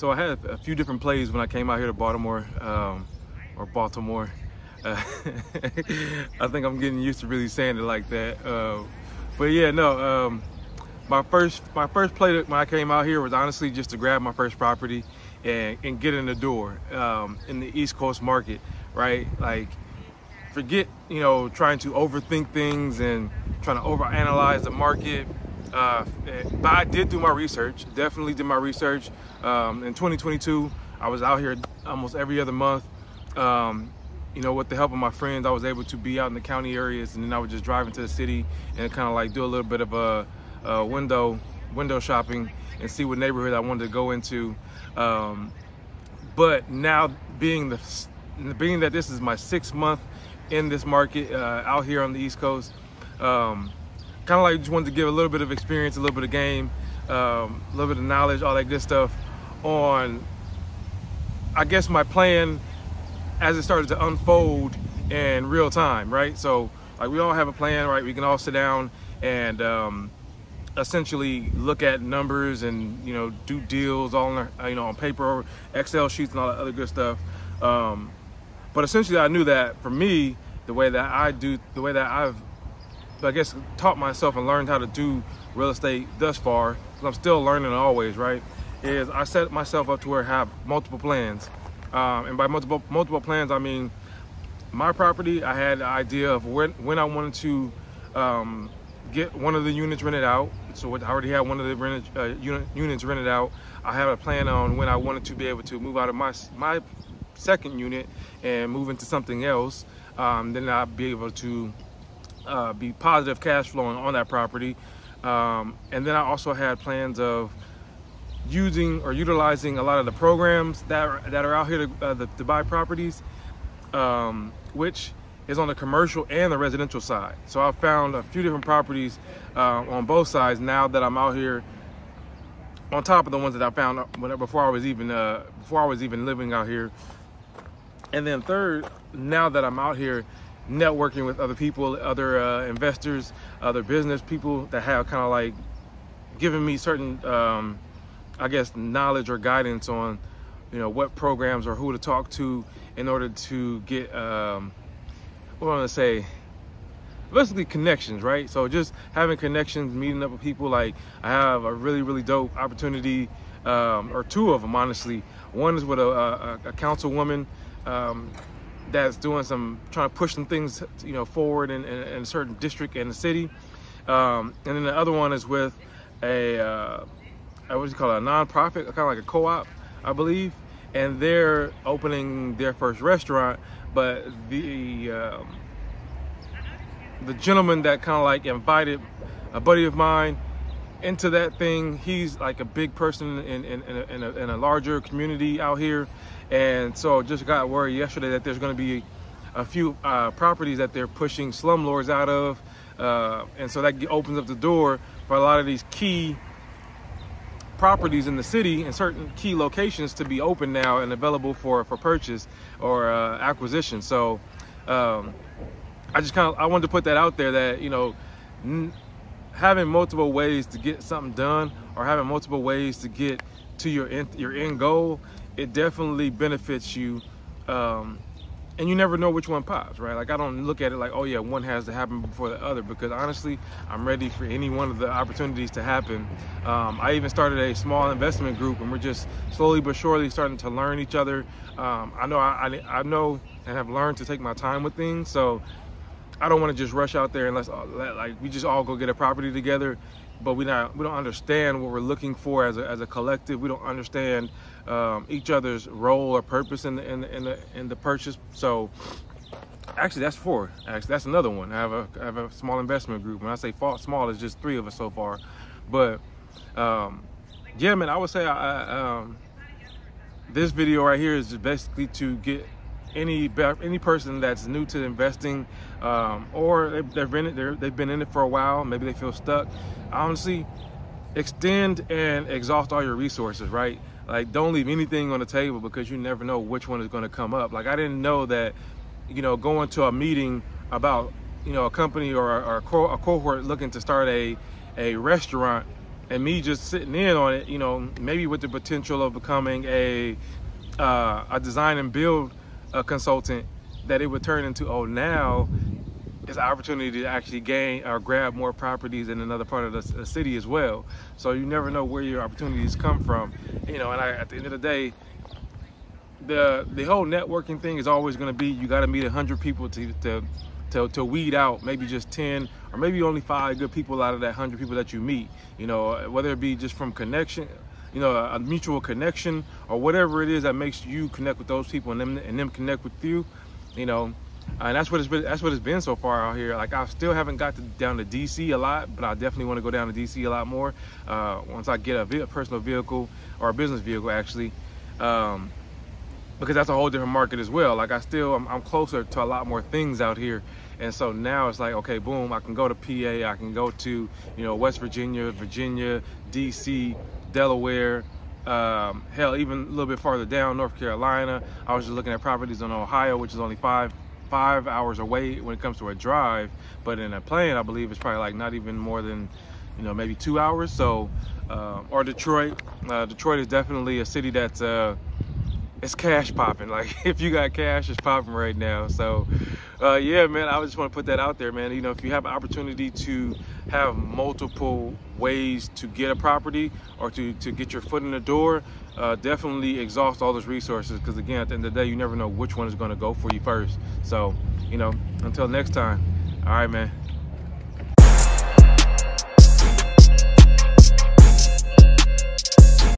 So I had a few different plays when I came out here to Baltimore, or Baltimore. I think I'm getting used to really saying it like that. But yeah, no. My first play when I came out here was honestly just to grab my first property and get in the door in the East Coast market, right? Like, forget, you know, trying to overthink things and trying to overanalyze the market. But I did do my research, definitely did my research. In 2022, I was out here almost every other month. You know, with the help of my friends, I was able to be out in the county areas, and then I would just drive into the city and kind of like do a little bit of a window shopping and see what neighborhood I wanted to go into. But now being that this is my 6th month in this market out here on the East Coast, kind of like just wanted to give a little bit of experience, a little bit of game, a little bit of knowledge, all that good stuff on, I guess, my plan as it started to unfold in real time, right? So like, we all have a plan, right? We can all sit down and essentially look at numbers and, you know, do deals all on, you know, on paper or Excel sheets and all that other good stuff. But essentially I knew that for me, the way that I've, I guess, taught myself and learned how to do real estate thus far, because I'm still learning always, right, is I set myself up to where I have multiple plans. And by multiple plans, I mean my property, I had an idea of when I wanted to get one of the units rented out. So I already had one of the units rented out. I have a plan on when I wanted to be able to move out of my second unit and move into something else. Then I'll be able to be positive cash flowing on that property. And then I also had plans of using or utilizing a lot of the programs that are out here to buy properties, which is on the commercial and the residential side. So I found a few different properties on both sides now that I'm out here, on top of the ones that I found before I was even living out here. And then third, now that I'm out here networking with other people, other investors, other business people that have kind of like given me certain I guess knowledge or guidance on, you know, what programs or who to talk to in order to get what I want to say, basically connections, right? So just having connections, meeting up with people. Like, I have a really dope opportunity, or two of them honestly. One is with a councilwoman that's doing trying to push some things, you know, forward in a certain district in the city, and then the other one is with a what do you call it, a nonprofit, kind of like a co-op, I believe, and they're opening their first restaurant. But the gentleman that kind of like invited a buddy of mine into that thing, he's like a big person in a larger community out here, and so just got word yesterday that there's going to be a few properties that they're pushing slumlords out of, and so that opens up the door for a lot of these key properties in the city and certain key locations to be open now and available for purchase or acquisition. So I wanted to put that out there, that, you know, having multiple ways to get something done or having multiple ways to get to your end goal, it definitely benefits you. And you never know which one pops, right? Like, I don't look at it like, oh yeah, one has to happen before the other, because honestly, I'm ready for any one of the opportunities to happen. I even started a small investment group, and we're just slowly but surely starting to learn each other. I know and have learned to take my time with things, so I don't want to just rush out there unless like we just all go get a property together, but we don't understand what we're looking for as a collective. We don't understand each other's role or purpose in the purchase. So actually, that's four. Actually, that's another one. I have a small investment group. When I say small, it's just 3 of us so far. But yeah, man, I would say this video right here is just basically to get any person that's new to investing, or they've been in it for a while, maybe they feel stuck. Honestly, extend and exhaust all your resources, right? Like, don't leave anything on the table, because you never know which one is going to come up. Like, I didn't know that, you know, going to a meeting about, you know, a company or a cohort looking to start a restaurant And me just sitting in on it, you know, maybe with the potential of becoming a design and build consultant, that it would turn into, oh, now it's an opportunity to actually gain or grab more properties in another part of the city as well. So you never know where your opportunities come from, you know. And at the end of the day, the whole networking thing is always going to be, you got to meet 100 people to weed out maybe just 10 or maybe only 5 good people out of that 100 people that you meet, you know, whether it be just from connection, you know, a mutual connection, or whatever it is that makes you connect with those people and them connect with you, you know. And that's what it's been so far out here. Like, I still haven't got down to DC a lot, but I definitely want to go down to DC a lot more once I get a personal vehicle, or a business vehicle actually, because that's a whole different market as well. Like, I'm closer to a lot more things out here. And so now it's like, okay, boom, I can go to PA, I can go to, you know, West Virginia, DC, Delaware, hell, even a little bit farther down, North Carolina. I was just looking at properties in Ohio, which is only five hours away when it comes to a drive, but in a plane, I believe it's probably like not even more than, you know, maybe 2 hours. So, or Detroit. Detroit is definitely a city that's it's cash popping. Like, if you got cash, it's popping right now. So yeah, man, I just want to put that out there, man. You know, if you have an opportunity to have multiple ways to get a property, or to get your foot in the door, definitely exhaust all those resources, because again, at the end of the day, you never know which one is going to go for you first. So, you know, until next time, all right, man.